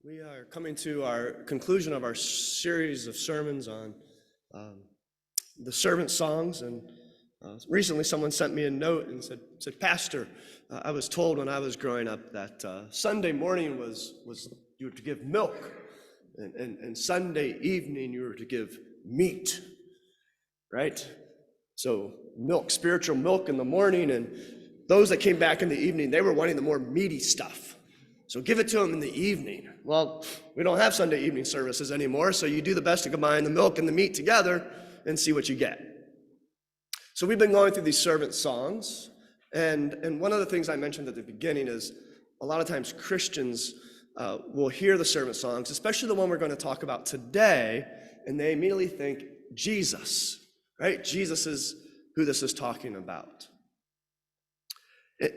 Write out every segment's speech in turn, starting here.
We are coming to our conclusion of our series of sermons on the servant songs, and recently someone sent me a note and said, Pastor, I was told when I was growing up that Sunday morning was you were to give milk, and Sunday evening you were to give meat, right? So milk, spiritual milk in the morning, and those that came back in the evening, they were wanting the more meaty stuff. So give it to them in the evening. Well, we don't have Sunday evening services anymore, so you do the best to combine the milk and the meat together and see what you get. So we've been going through these servant songs, and one of the things I mentioned at the beginning is a lot of times Christians will hear the servant songs, especially the one we're going to talk about today, and they immediately think Jesus, right? Jesus is who this is talking about.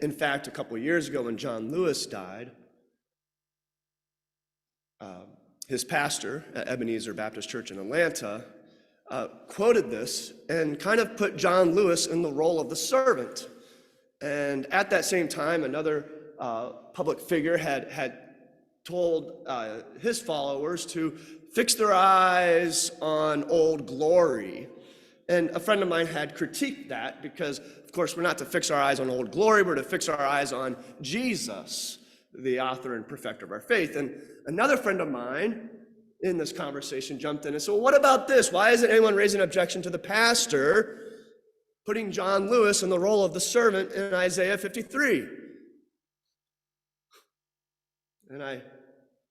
In fact, a couple of years ago when John Lewis died, his pastor at Ebenezer Baptist Church in Atlanta quoted this and kind of put John Lewis in the role of the servant. And at that same time, another public figure had told his followers to fix their eyes on old glory. And a friend of mine had critiqued that because, of course, we're not to fix our eyes on old glory, we're to fix our eyes on Jesus, the author and perfecter of our faith. And another friend of mine in this conversation jumped in and said, well, what about this? Why isn't anyone raising an objection to the pastor putting John Lewis in the role of the servant in Isaiah 53? And I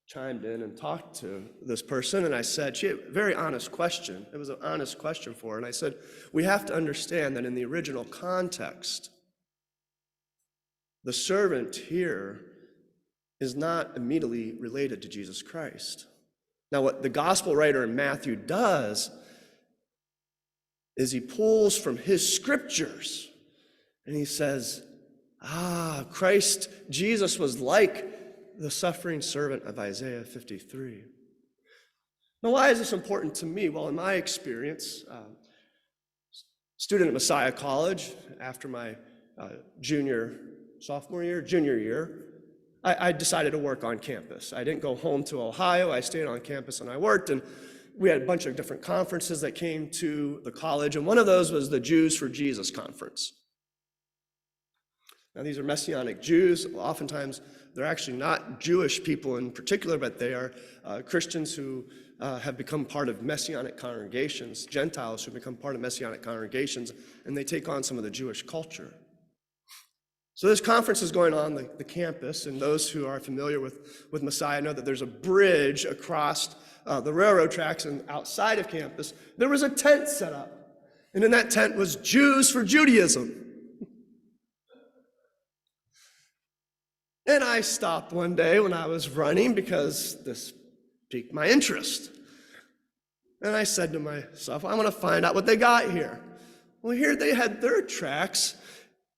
chimed in and talked to this person, and I said, she had a very honest question. It was an honest question for her. And I said, we have to understand that in the original context, the servant here is not immediately related to Jesus Christ. Now, what the gospel writer in Matthew does is he pulls from his scriptures and he says, Christ, Jesus was like the suffering servant of Isaiah 53. Now, why is this important to me? Well, in my experience, student at Messiah College, after my junior year, I decided to work on campus. I didn't go home to Ohio. I stayed on campus and I worked, and we had a bunch of different conferences that came to the college, and one of those was the Jews for Jesus conference. Now, these are Messianic Jews. Oftentimes, they're actually not Jewish people in particular, but they are Christians who have become part of Messianic congregations, Gentiles who become part of Messianic congregations, and they take on some of the Jewish culture. So this conference is going on the campus, and those who are familiar with Messiah know that there's a bridge across the railroad tracks, and outside of campus, there was a tent set up. And in that tent was Jews for Judaism. And I stopped one day when I was running because this piqued my interest. And I said to myself, I want to find out what they got here. Well, here they had their tracts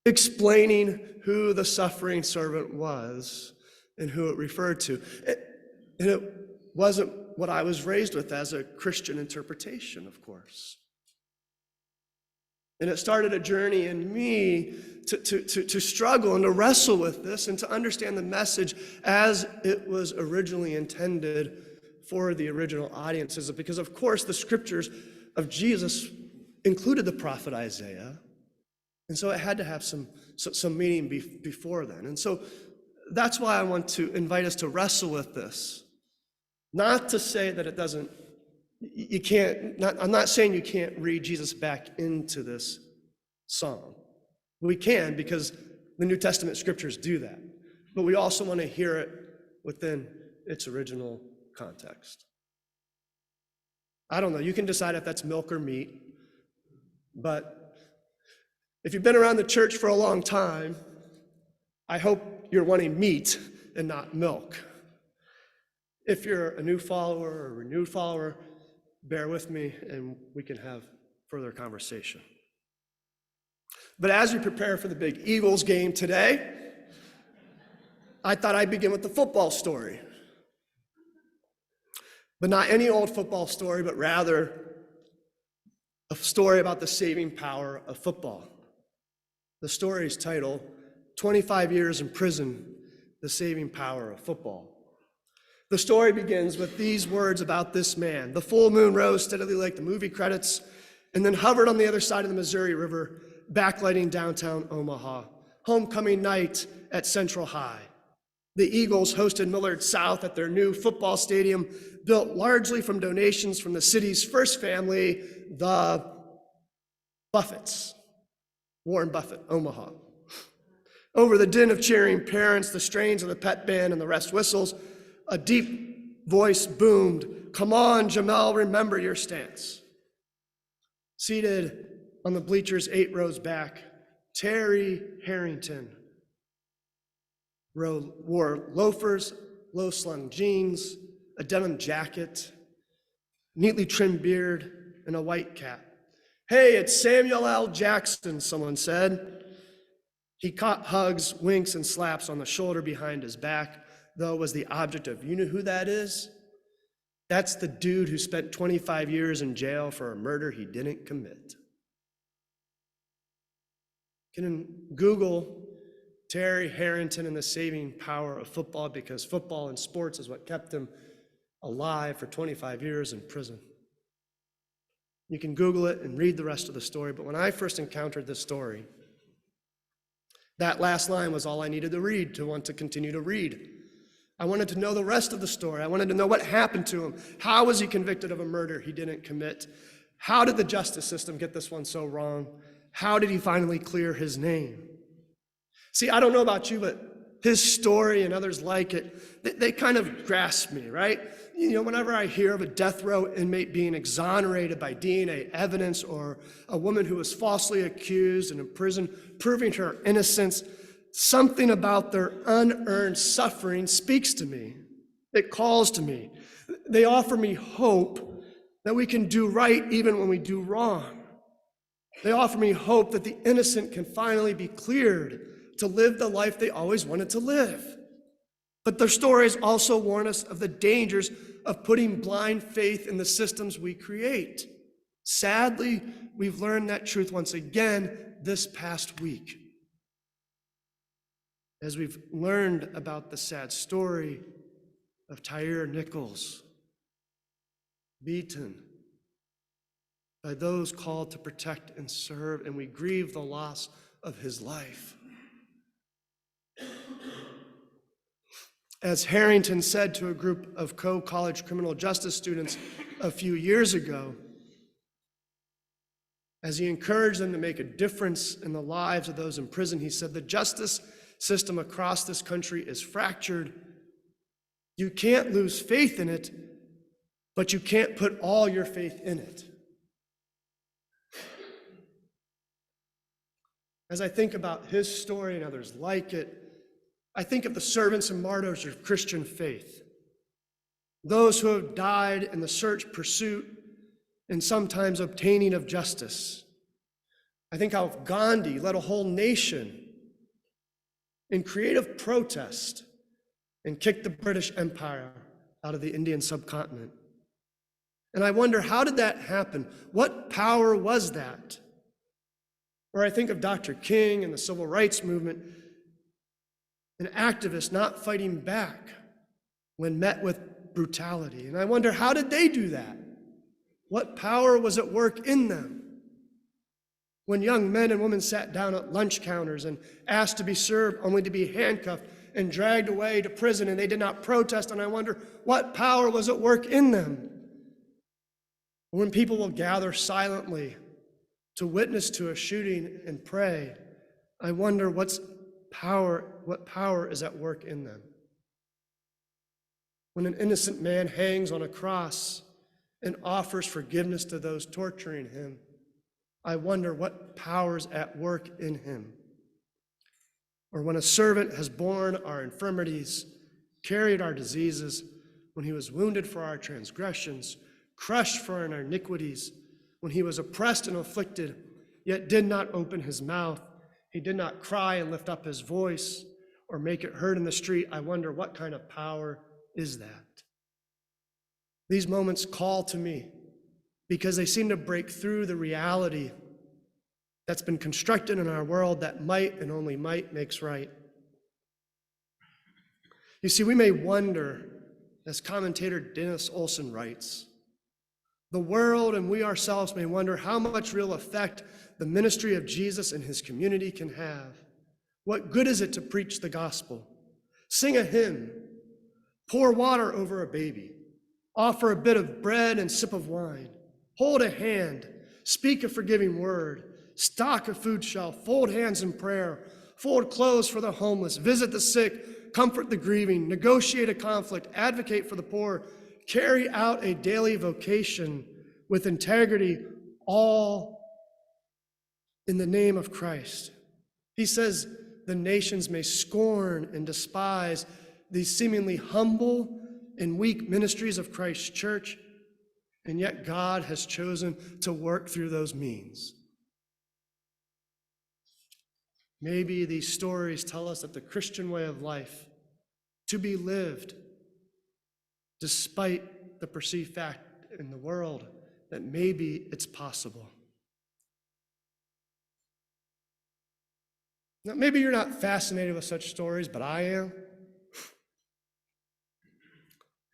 explaining who the suffering servant was and who it referred to. And it wasn't what I was raised with as a Christian interpretation, of course. And it started a journey in me to struggle and to wrestle with this and to understand the message as it was originally intended for the original audiences. Because, of course, the scriptures of Jesus included the prophet Isaiah. And so it had to have some meaning before then. And so that's why I want to invite us to wrestle with this. Not to say that it doesn't, you can't, I'm not saying you can't read Jesus back into this song. We can, because the New Testament scriptures do that. But we also want to hear it within its original context. I don't know, you can decide if that's milk or meat, but if you've been around the church for a long time, I hope you're wanting meat and not milk. If you're a new follower or a renewed follower, bear with me and we can have further conversation. But as we prepare for the big Eagles game today, I thought I'd begin with the football story. But not any old football story, but rather a story about the saving power of football. The story is titled, 25 Years in Prison, The Saving Power of Football. The story begins with these words about this man. The full moon rose steadily like the movie credits and then hovered on the other side of the Missouri River, backlighting downtown Omaha. Homecoming night at Central High. The Eagles hosted Millard South at their new football stadium, built largely from donations from the city's first family, the Buffetts. Warren Buffett, Omaha. Over the din of cheering parents, the strains of the pet band, and the rest whistles, a deep voice boomed, "Come on, Jamel, remember your stance." Seated on the bleachers 8 rows back, Terry Harrington wore loafers, low-slung jeans, a denim jacket, neatly trimmed beard, and a white cap. "Hey, it's Samuel L. Jackson," someone said. He caught hugs, winks, and slaps on the shoulder behind his back, though was the object of, you know who that is? That's the dude who spent 25 years in jail for a murder he didn't commit. You can Google Terry Harrington and the saving power of football, because football and sports is what kept him alive for 25 years in prison. You can Google it and read the rest of the story, but when I first encountered this story, that last line was all I needed to read to want to continue to read. I wanted to know the rest of the story. I wanted to know what happened to him. How was he convicted of a murder he didn't commit? How did the justice system get this one so wrong? How did he finally clear his name? See, I don't know about you, but his story and others like it, they kind of grasp me, right? You know, whenever I hear of a death row inmate being exonerated by DNA evidence, or a woman who was falsely accused and in prison proving her innocence, something about their unearned suffering speaks to me. It calls to me. They offer me hope that we can do right even when we do wrong. They offer me hope that the innocent can finally be cleared to live the life they always wanted to live. But their stories also warn us of the dangers of putting blind faith in the systems we create. Sadly, we've learned that truth once again this past week, as we've learned about the sad story of Tyre Nichols, beaten by those called to protect and serve, and we grieve the loss of his life. As Harrington said to a group of co-college criminal justice students a few years ago, as he encouraged them to make a difference in the lives of those in prison, he said, "The justice system across this country is fractured. You can't lose faith in it, but you can't put all your faith in it." As I think about his story and others like it, I think of the servants and martyrs of Christian faith, those who have died in the search, pursuit, and sometimes obtaining of justice. I think how Gandhi led a whole nation in creative protest and kicked the British Empire out of the Indian subcontinent. And I wonder, how did that happen? What power was that? Or I think of Dr. King and the civil rights movement, an activist not fighting back when met with brutality. And I wonder, how did they do that? What power was at work in them? When young men and women sat down at lunch counters and asked to be served only to be handcuffed and dragged away to prison, and they did not protest, and I wonder, what power was at work in them? When people will gather silently to witness to a shooting and pray, I wonder what power is at work in them. When an innocent man hangs on a cross and offers forgiveness to those torturing him, I wonder what power's at work in him. Or when a servant has borne our infirmities, carried our diseases, when he was wounded for our transgressions, crushed for our iniquities, when he was oppressed and afflicted, yet did not open his mouth, he did not cry and lift up his voice or make it heard in the street, I wonder what kind of power is that? These moments call to me because they seem to break through the reality that's been constructed in our world that might and only might makes right. You see, we may wonder As commentator Dennis Olson writes, the world and we ourselves may wonder how much real effect the ministry of Jesus and his community can have. What good is it to preach the gospel, sing a hymn, pour water over a baby, offer a bit of bread and sip of wine, hold a hand, speak a forgiving word, stock a food shelf, fold hands in prayer, fold clothes for the homeless, visit the sick, comfort the grieving, negotiate a conflict, advocate for the poor, carry out a daily vocation with integrity, all in the name of Christ. He says the nations may scorn and despise these seemingly humble and weak ministries of Christ's church, and yet God has chosen to work through those means. Maybe these stories tell us that the Christian way of life, to be lived despite the perceived fact in the world that maybe it's possible. Now, maybe you're not fascinated with such stories, but I am.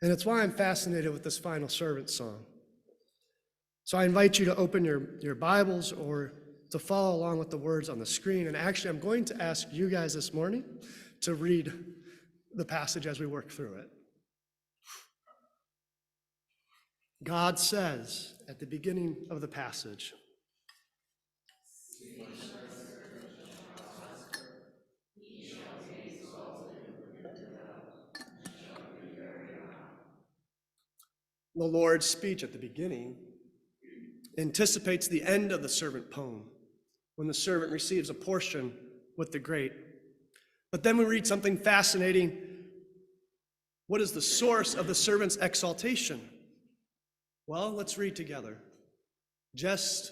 And it's why I'm fascinated with this final servant song. So I invite you to open your Bibles or to follow along with the words on the screen. And actually, I'm going to ask you guys this morning to read the passage as we work through it. God says at the beginning of the passage, the Lord's speech at the beginning anticipates the end of the servant poem, when the servant receives a portion with the great. But then we read something fascinating. What is the source of the servant's exaltation? Well, let's read together. Just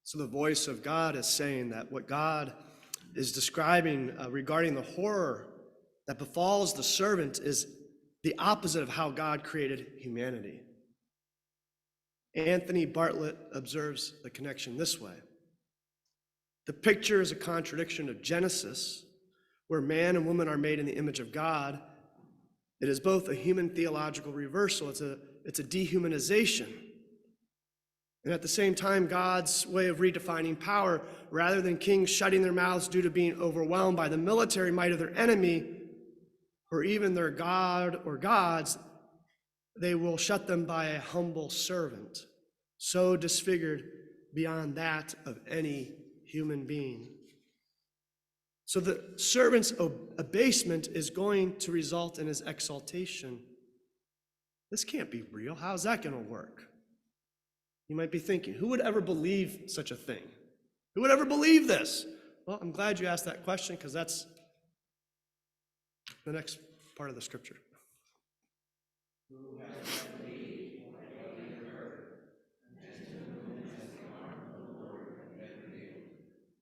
So the voice of God is saying that what God is describing regarding the horror that befalls the servant is the opposite of how God created humanity. Anthony Bartlett observes the connection this way. The picture is a contradiction of Genesis, where man and woman are made in the image of God. It is both a human theological reversal, it's a dehumanization. And at the same time, God's way of redefining power, rather than kings shutting their mouths due to being overwhelmed by the military might of their enemy, or even their god or gods, they will shut them by a humble servant, so disfigured beyond that of any human being. So the servant's abasement is going to result in his exaltation. This can't be real. How's that going to work? You might be thinking, who would ever believe such a thing? Who would ever believe this? Well, I'm glad you asked that question, because that's the next part of the scripture.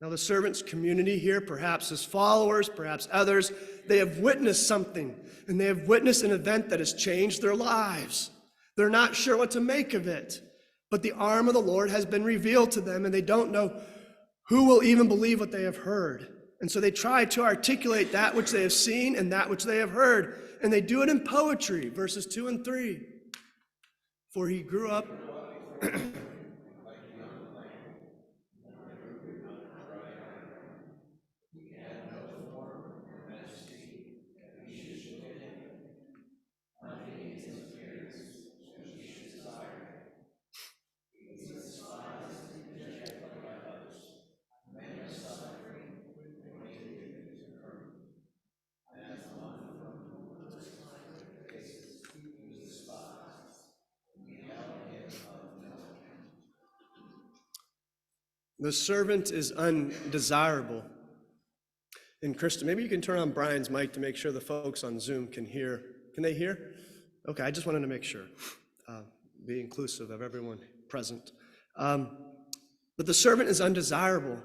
Now, the servant's community here, perhaps his followers, perhaps others, they have witnessed something, and they have witnessed an event that has changed their lives. They're not sure what to make of it. But the arm of the Lord has been revealed to them, and they don't know who will even believe what they have heard. And so they try to articulate that which they have seen and that which they have heard. And they do it in poetry, verses 2 and 3. For he grew up The servant is undesirable. And Krista, maybe you can turn on Brian's mic to make sure the folks on Zoom can hear. Can they hear? Okay, I just wanted to make sure. be inclusive of everyone present. But the servant is undesirable.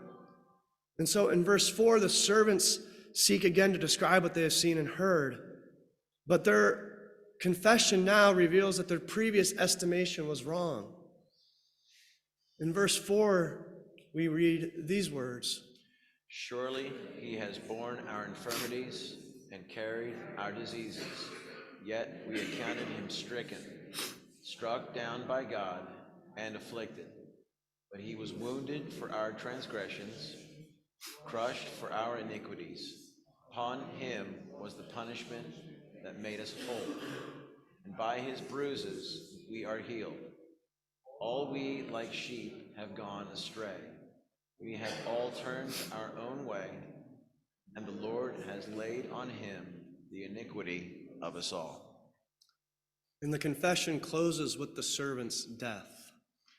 And so in verse 4, the servants seek again to describe what they have seen and heard. But their confession now reveals that their previous estimation was wrong. In verse 4, we read these words: Surely he has borne our infirmities and carried our diseases, yet we accounted him stricken, struck down by God, and afflicted. But he was wounded for our transgressions, crushed for our iniquities. Upon him was the punishment that made us whole, and by his bruises we are healed. All we like sheep have gone astray. We have all turned our own way, and the Lord has laid on him the iniquity of us all. And the confession closes with the servant's death,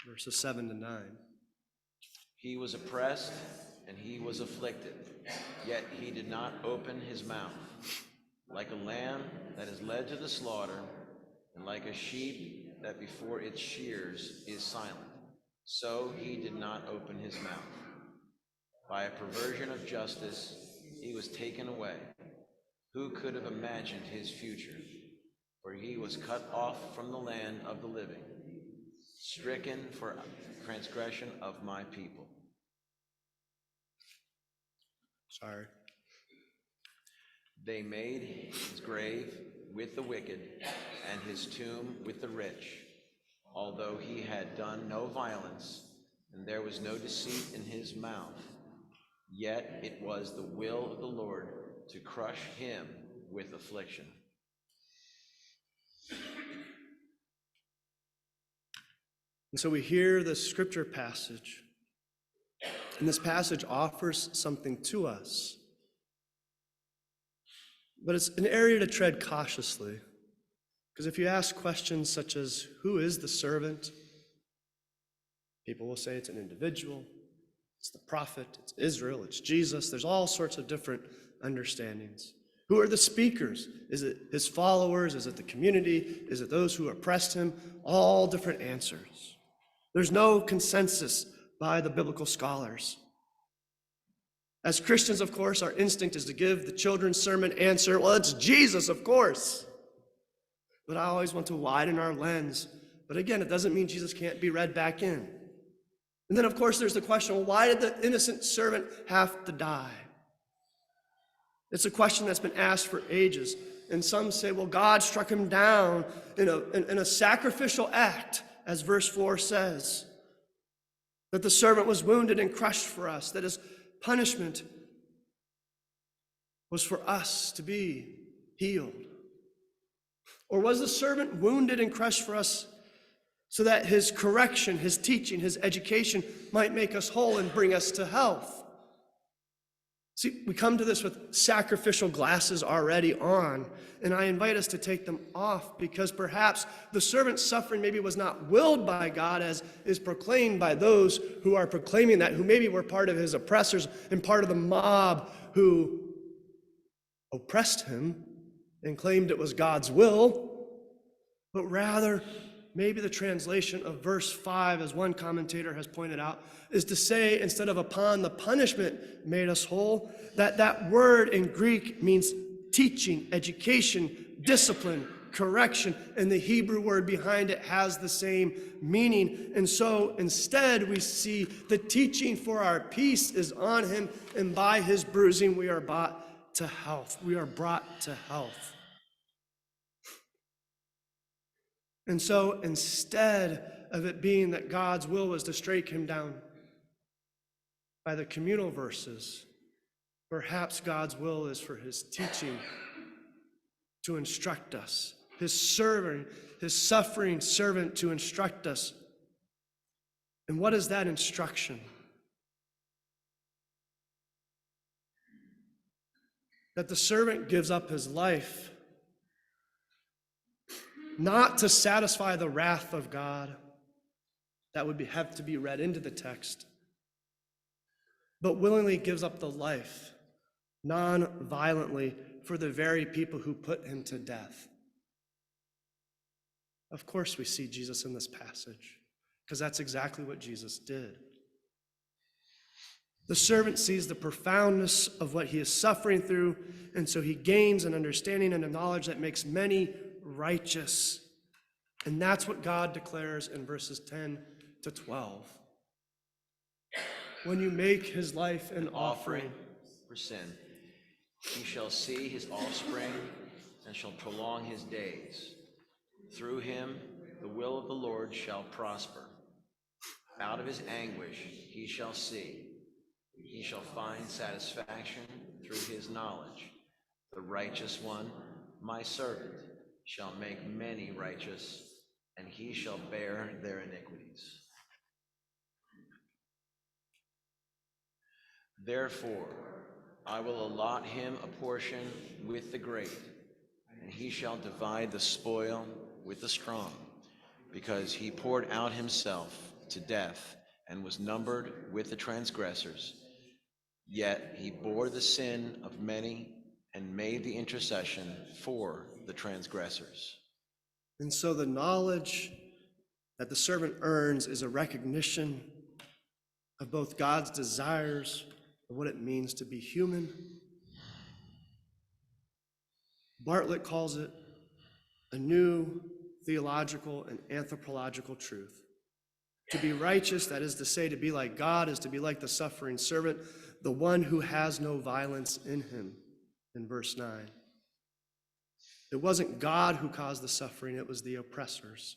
verses 7 to 9. He was oppressed and he was afflicted, yet he did not open his mouth. Like a lamb that is led to the slaughter, and like a sheep that before its shears is silent, so he did not open his mouth. By a perversion of justice, he was taken away. Who could have imagined his future? For he was cut off from the land of the living, stricken for transgression of my people. Sorry. They made his grave with the wicked and his tomb with the rich, although he had done no violence and there was no deceit in his mouth. Yet it was the will of the Lord to crush him with affliction. And so we hear the scripture passage, and this passage offers something to us. But it's an area to tread cautiously, because if you ask questions such as, who is the servant? People will say it's an individual, it's the prophet, it's Israel, it's Jesus. There's all sorts of different understandings. Who are the speakers? Is it his followers? Is it the community? Is it those who oppressed him? All different answers. There's no consensus by the biblical scholars. As Christians, of course, our instinct is to give the children's sermon answer, well, it's Jesus, of course. But I always want to widen our lens. But again, it doesn't mean Jesus can't be read back in. And then, of course, there's the question, well, why did the innocent servant have to die? It's a question that's been asked for ages. And some say, well, God struck him down in a sacrificial act, as verse 4 says. That the servant was wounded and crushed for us, that his punishment was for us to be healed. Or was the servant wounded and crushed for us so that his correction, his teaching, his education might make us whole and bring us to health? See, we come to this with sacrificial glasses already on, and I invite us to take them off, because perhaps the servant's suffering maybe was not willed by God as is proclaimed by those who are proclaiming that, who maybe were part of his oppressors and part of the mob who oppressed him and claimed it was God's will, but rather maybe the translation of verse 5, as one commentator has pointed out, is to say, instead of upon the punishment made us whole, that word in Greek means teaching, education, discipline, correction, and the Hebrew word behind it has the same meaning. And so instead we see the teaching for our peace is on him, and by his bruising we are brought to health. We are brought to health. And so instead of it being that God's will was to strike him down by the communal verses, perhaps God's will is for his teaching to instruct us, his suffering servant to instruct us. And what is that instruction? That the servant gives up his life not to satisfy the wrath of God, that would have to be read into the text, but willingly gives up the life, non-violently, for the very people who put him to death. Of course we see Jesus in this passage, because that's exactly what Jesus did. The servant sees the profoundness of what he is suffering through, and so he gains an understanding and a knowledge that makes many righteous. And that's what God declares in verses 10 to 12. When you make his life an offering for sin, he shall see his offspring and shall prolong his days. Through him the will of the Lord shall prosper. Out of his anguish he shall see. He shall find satisfaction through his knowledge. The righteous one, my servant, shall make many righteous, and he shall bear their iniquities. Therefore, I will allot him a portion with the great, and he shall divide the spoil with the strong, because he poured out himself to death and was numbered with the transgressors. Yet he bore the sin of many and made the intercession for the transgressors. And so the knowledge that the servant earns is a recognition of both God's desires and what it means to be human. Bartlett calls it a new theological and anthropological truth. To be righteous, that is to say, to be like God, is to be like the suffering servant, the one who has no violence in him, in verse 9. It wasn't God who caused the suffering, it was the oppressors.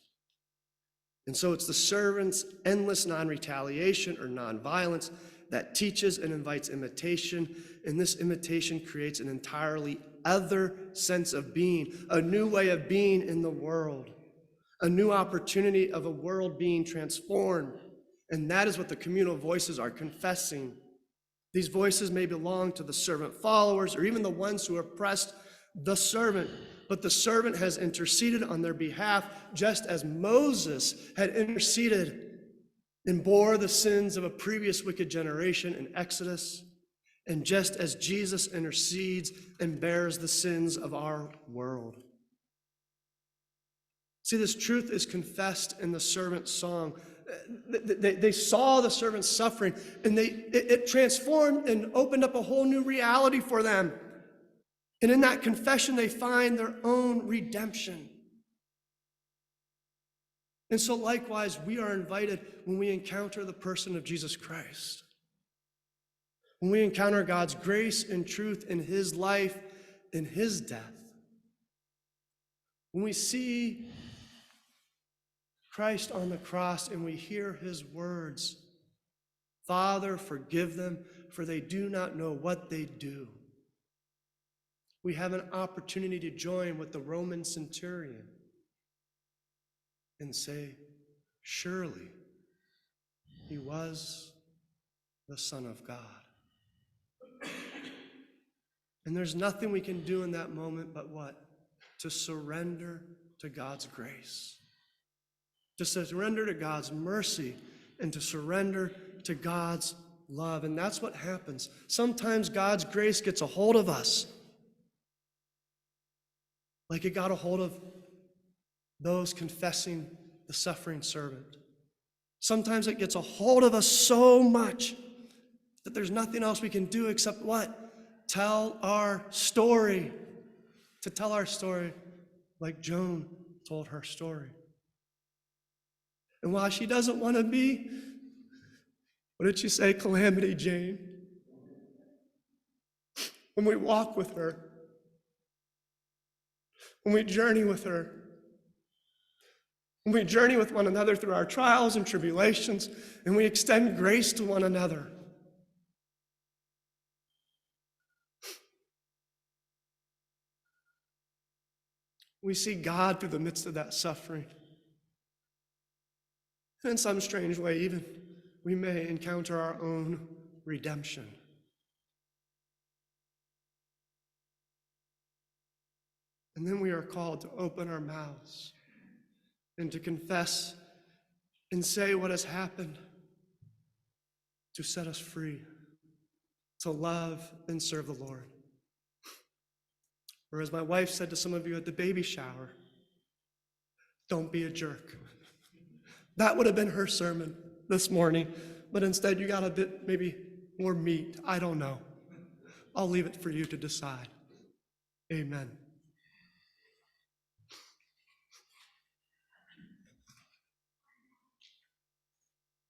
And so it's the servant's endless non-retaliation or non-violence that teaches and invites imitation, and this imitation creates an entirely other sense of being, a new way of being in the world, a new opportunity of a world being transformed. And that is what the communal voices are confessing. These voices may belong to the servant followers or even the ones who oppressed the servant, but the servant has interceded on their behalf, just as Moses had interceded and bore the sins of a previous wicked generation in Exodus, and just as Jesus intercedes and bears the sins of our world. See, this truth is confessed in the servant's song. They saw the servant's suffering, and it transformed and opened up a whole new reality for them. And in that confession, they find their own redemption. And so likewise, we are invited when we encounter the person of Jesus Christ. When we encounter God's grace and truth in his life, in his death. When we see Christ on the cross and we hear his words, Father, forgive them, for they do not know what they do. We have an opportunity to join with the Roman centurion and say, surely he was the Son of God. And there's nothing we can do in that moment but what? To surrender to God's grace. To surrender to God's mercy and to surrender to God's love. And that's what happens. Sometimes God's grace gets a hold of us, like it got a hold of those confessing the suffering servant. Sometimes it gets a hold of us so much that there's nothing else we can do except what? Tell our story. To tell our story like Joan told her story. And while she doesn't want to be, what did she say, Calamity Jane? When we walk with her, when we journey with her, when we journey with one another through our trials and tribulations, and we extend grace to one another, we see God through the midst of that suffering. And in some strange way, even, we may encounter our own redemption. And then we are called to open our mouths and to confess and say what has happened to set us free, to love and serve the Lord. Or as my wife said to some of you at the baby shower, Don't be a jerk. That would have been her sermon this morning, but instead you got a bit maybe more meat. I don't know. I'll leave it for you to decide. Amen.